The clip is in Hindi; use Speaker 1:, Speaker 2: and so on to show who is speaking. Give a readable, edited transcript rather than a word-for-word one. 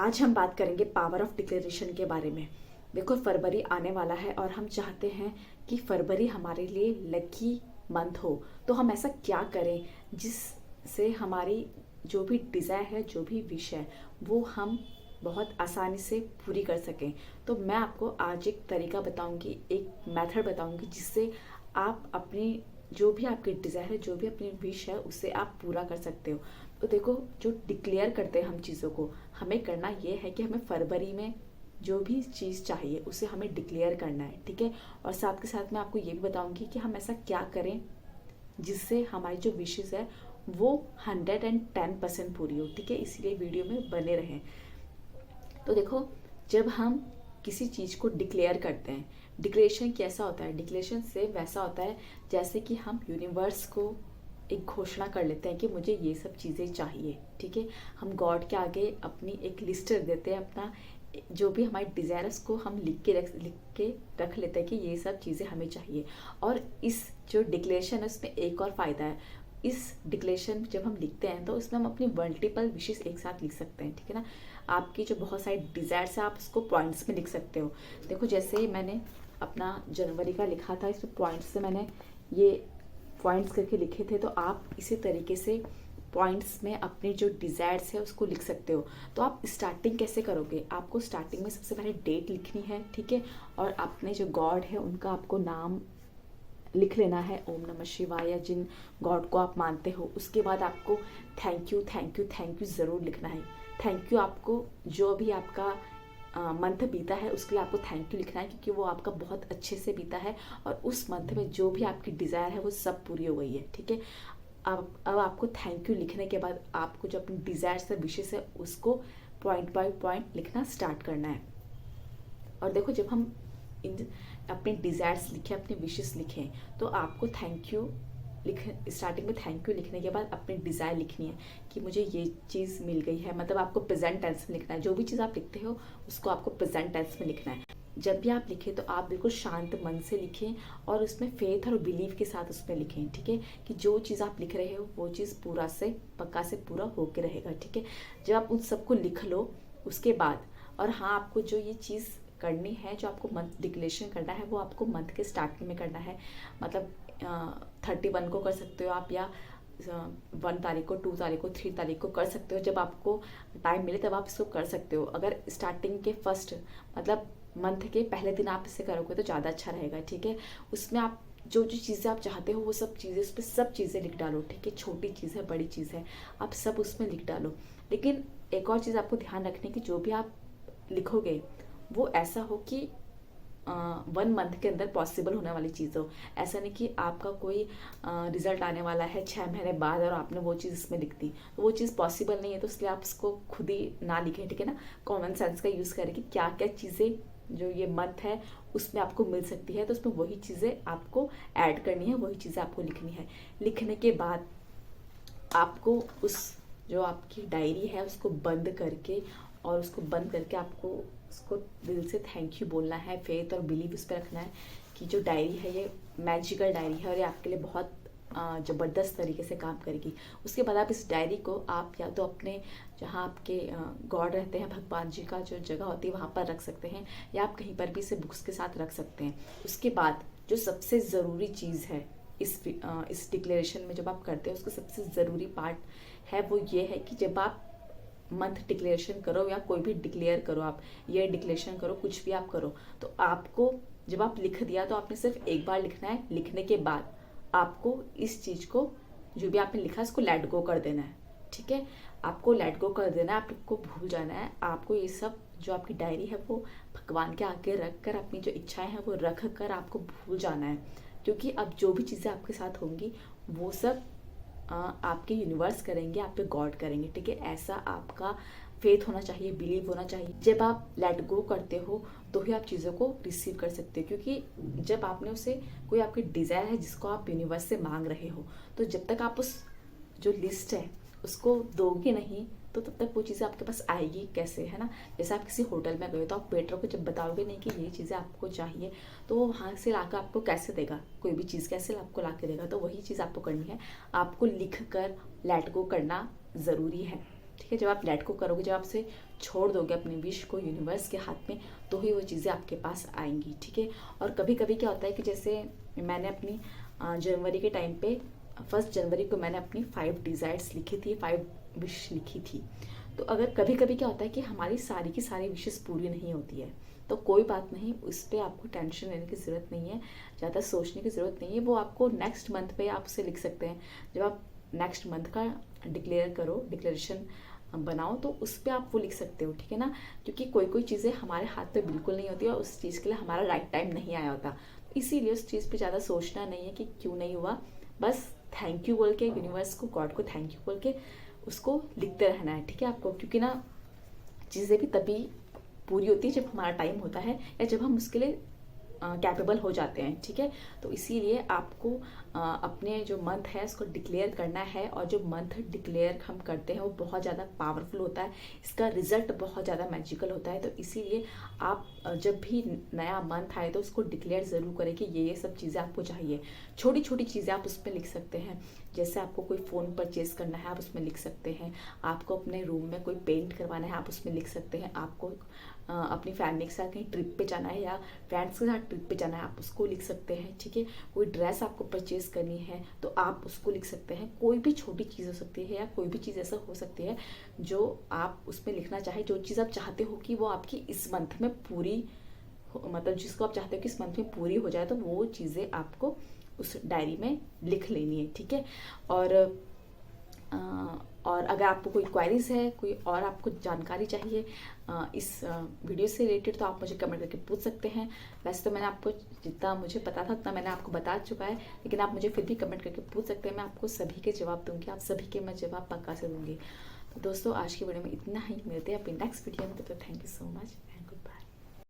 Speaker 1: आज हम बात करेंगे पावर ऑफ डिक्लेरेशन के बारे में। देखो, फरवरी आने वाला है और हम चाहते हैं कि फरवरी हमारे लिए लकी मंथ हो। तो हम ऐसा क्या करें जिससे हमारी जो भी डिज़ायर है, जो भी विश है, वो हम बहुत आसानी से पूरी कर सकें। तो मैं आपको आज एक तरीका बताऊंगी, एक मेथड बताऊंगी जिससे आप अपनी जो भी आपकी डिज़ायर है, जो भी अपनी विश है, उसे आप पूरा कर सकते हो। तो देखो, जो डिक्लेयर करते हैं हम चीज़ों को, हमें करना ये है कि हमें फरवरी में जो भी चीज़ चाहिए उसे हमें डिक्लेयर करना है, ठीक है। और साथ के साथ मैं आपको ये भी बताऊंगी कि हम ऐसा क्या करें जिससे हमारी जो विशेज़ है वो 110% पूरी हो, ठीक है। इसीलिए वीडियो में बने रहें। तो देखो, जब हम किसी चीज़ को डिक्लेयर करते हैं, डिक्लेरेशन कैसा होता है? डिक्लेरेशन से वैसा होता है जैसे कि हम यूनिवर्स को एक घोषणा कर लेते हैं कि मुझे ये सब चीज़ें चाहिए, ठीक है। हम गॉड के आगे अपनी एक लिस्ट रख देते हैं, अपना जो भी हमारी डिज़ायर उसको हम लिख के रख लेते हैं कि ये सब चीज़ें हमें चाहिए। और इस जो डिक्लेरेशन है उसमें एक और फ़ायदा है। इस डिक्लेरेशन जब हम लिखते हैं तो इसमें हम अपनी मल्टीपल विशेस एक साथ लिख सकते हैं, ठीक है ना। आपकी जो बहुत सारी डिज़ायर्स है आप उसको पॉइंट्स में लिख सकते हो। देखो, जैसे मैंने अपना जनवरी का लिखा था, इसमें पॉइंट्स से मैंने ये पॉइंट्स करके लिखे थे। तो आप इसी तरीके से पॉइंट्स में अपनी जो डिज़ायर्स है उसको लिख सकते हो। तो आप स्टार्टिंग कैसे करोगे? आपको स्टार्टिंग में सबसे पहले डेट लिखनी है, ठीक है। और अपने जो गॉड है उनका आपको नाम लिख लेना है, ओम नमः शिवाय, या जिन गॉड को आप मानते हो। उसके बाद आपको thank you thank you thank you ज़रूर लिखना है। थैंक यू आपको जो भी आपका मंथ बीता है उसके लिए आपको थैंक यू लिखना है, क्योंकि वो आपका बहुत अच्छे से बीता है और उस मंथ में जो भी आपकी डिज़ायर है वो सब पूरी हो गई है, ठीक है। अब आपको थैंक यू लिखने के बाद आपको जो अपनी डिज़ायर्स है, विशेस है, उसको पॉइंट बाय पॉइंट लिखना स्टार्ट करना है। और देखो, जब हम इन अपने डिज़ायर्स लिखें, अपने विशेस लिखें, तो आपको थैंक यू स्टार्टिंग में थैंक यू लिखने के बाद अपनी डिज़ायर लिखनी है कि मुझे ये चीज़ मिल गई है। मतलब आपको प्रेजेंट टेंस में लिखना है। जो भी चीज़ आप लिखते हो उसको आपको प्रेजेंट टेंस में लिखना है। जब भी आप लिखें तो आप बिल्कुल शांत मन से लिखें और उसमें फेथ और बिलीव के साथ उसमें लिखें, ठीक है, कि जो चीज़ आप लिख रहे हो वो चीज़ पूरा से पक्का से पूरा होके रहेगा, ठीक है। जब आप उन सबको लिख लो उसके बाद, और हाँ, आपको जो ये चीज़ करनी है, जो आपको मंथ डिक्लेरेशन करना है, वो आपको मंथ के स्टार्टिंग में करना है। मतलब 31 को कर सकते हो आप, या 1 तारीख को, 2 तारीख को, 3 तारीख को कर सकते हो। जब आपको टाइम मिले तब आप इसको कर सकते हो। अगर स्टार्टिंग के फर्स्ट मतलब मंथ के पहले दिन आप इसे करोगे तो ज़्यादा अच्छा रहेगा, ठीक है। उसमें आप जो जो चीज़ें आप चाहते हो वो सब चीज़ें, उस पर सब चीज़ें लिख डालो, ठीक है। छोटी चीज़ है, बड़ी चीज़ है, आप सब उसमें लिख डालो। लेकिन एक और चीज़ आपको ध्यान रखने की, जो भी आप लिखोगे वो ऐसा हो कि 1 मंथ के अंदर पॉसिबल होने वाली चीज़ हो। ऐसा नहीं कि आपका कोई रिजल्ट आने वाला है 6 महीने बाद और आपने वो चीज़ इसमें लिख दी, तो वो चीज़ पॉसिबल नहीं है। तो इसलिए आप इसको खुद ही ना लिखें, ठीक है ना। कॉमन सेंस का यूज़ करें कि क्या क्या चीज़ें जो ये मंथ है उसमें आपको मिल सकती है, तो उसमें वही चीज़ें आपको ऐड करनी है, वही चीज़ें आपको लिखनी है। लिखने के बाद आपको उस जो आपकी डायरी है उसको बंद करके, और उसको बंद करके आपको उसको दिल से थैंक यू बोलना है, फेथ और बिलीव उस पर रखना है कि जो डायरी है ये मैजिकल डायरी है और ये आपके लिए बहुत ज़बरदस्त तरीके से काम करेगी। उसके बाद आप इस डायरी को आप या तो अपने जहाँ आपके गॉड रहते हैं, भगवान जी का जो जगह होती है वहाँ पर रख सकते हैं, या आप कहीं पर भी इसे बुक्स के साथ रख सकते हैं। उसके बाद जो सबसे ज़रूरी चीज़ है इस डिक्लेरेशन में जब आप करते हैं, उसका सबसे ज़रूरी पार्ट है वो ये है कि जब आप मंथ डिक्लेरेशन करो या कोई भी डिक्लेयर करो, आप ये डिक्लेरेशन करो, कुछ भी आप करो, तो आपको जब आप लिख दिया तो आपने सिर्फ एक बार लिखना है। लिखने के बाद आपको इस चीज़ को, जो भी आपने लिखा है, उसको लेट गो कर देना है, ठीक है। आपको लेट गो कर देना है, आपको भूल जाना है। आपको ये सब जो आपकी डायरी है वो भगवान के आगे रख कर, अपनी जो इच्छाएं हैं वो रख कर आपको भूल जाना है। क्योंकि अब जो भी चीज़ें आपके साथ होंगी वो सब आपके यूनिवर्स करेंगे, आप पे गॉड करेंगे, ठीक है। ऐसा आपका फेथ होना चाहिए, बिलीव होना चाहिए। जब आप लेट गो करते हो तो ही आप चीज़ों को रिसीव कर सकते हो, क्योंकि जब आपने उसे, कोई आपकी डिज़ायर है जिसको आप यूनिवर्स से मांग रहे हो, तो जब तक आप उस जो लिस्ट है उसको दोगे नहीं तो तब तक वो चीज़ें आपके पास आएगी कैसे, है ना। जैसे आप किसी होटल में गए तो आप वेटर को जब बताओगे नहीं कि ये चीज़ें आपको चाहिए, तो वो वहाँ से लाकर आपको कैसे देगा, कोई भी चीज़ कैसे आपको ला के देगा। तो वही चीज़ आपको करनी है, आपको लिख कर लेट गो करना ज़रूरी है, ठीक है। जब आप लेट गो करोगे, जब आपसे छोड़ दोगे अपने विश को यूनिवर्स के हाथ में, तो ही वो चीज़ें आपके पास आएंगी, ठीक है। और कभी कभी क्या होता है कि जैसे मैंने अपनी जनवरी के टाइम पे 1 जनवरी को मैंने अपनी 5 डिज़ायर्स लिखी थी, 5 विश लिखी थी। तो अगर कभी कभी क्या होता है कि हमारी सारी की सारी विशेस पूरी नहीं होती है, तो कोई बात नहीं, उस पर आपको टेंशन लेने की ज़रूरत नहीं है, ज़्यादा सोचने की ज़रूरत नहीं है। वो आपको नेक्स्ट मंथ पे आप उसे लिख सकते हैं। जब आप नेक्स्ट मंथ का डिक्लेरेशन बनाओ, तो उस पर आप वो लिख सकते हो, ठीक है ना। क्योंकि कोई कोई चीज़ें हमारे हाथ पे बिल्कुल नहीं होती और उस चीज़ के लिए हमारा राइट टाइम नहीं आया होता, इसीलिए उस चीज़ पे ज़्यादा सोचना नहीं है कि क्यों नहीं हुआ। बस थैंक यू बोल के यूनिवर्स को, गॉड को थैंक यू बोल के उसको लिखते रहना है, ठीक है आपको। क्योंकि ना चीज़ें भी तभी पूरी होती है जब हमारा टाइम होता है, या जब हम उसके लिए कैपेबल हो जाते हैं, ठीक है। तो इसीलिए आपको अपने जो मंथ है उसको डिक्लेयर करना है, और जो मंथ डिक्लेयर हम करते हैं वो बहुत ज़्यादा पावरफुल होता है, इसका रिजल्ट बहुत ज़्यादा मैजिकल होता है। तो इसीलिए आप जब भी नया मंथ आए तो उसको डिक्लेयर ज़रूर करें कि ये सब चीज़ें आपको चाहिए। छोटी छोटी चीज़ें आप उसमें लिख सकते हैं, जैसे आपको कोई फ़ोन परचेज़ करना है आप उसमें लिख सकते हैं, आपको अपने रूम में कोई पेंट करवाना है आप उसमें लिख सकते हैं, आपको अपनी फैमिली के साथ कहीं ट्रिप पे जाना है या फ्रेंड्स के साथ ट्रिप पे जाना है आप उसको लिख सकते हैं, ठीक है। कोई ड्रेस आपको परचेज करनी है तो आप उसको लिख सकते हैं। कोई भी छोटी चीज़ हो सकती है, या कोई भी चीज़ ऐसा हो सकती है जो आप उसमें लिखना चाहे, जो चीज़ आप चाहते हो कि वो आपकी इस मंथ में पूरी मतलब जिसको आप चाहते हो कि इस मंथ में पूरी हो जाए, तो वो चीज़ें आपको उस डायरी में लिख लेनी है, ठीक है। और अगर आपको कोई क्वेरीज है, कोई और आपको जानकारी चाहिए इस वीडियो से रिलेटेड, तो आप मुझे कमेंट करके पूछ सकते हैं। वैसे तो मैंने आपको जितना मुझे पता था उतना मैंने आपको बता चुका है, लेकिन आप मुझे फिर भी कमेंट करके पूछ सकते हैं, मैं आपको सभी के जवाब दूंगी, आप सभी के मैं जवाब पक्का से दूंगी। तो दोस्तों आज की वीडियो में इतना ही, मिलते हैं अपनी नेक्स्ट वीडियो में, तब तक thank you so much and good bye.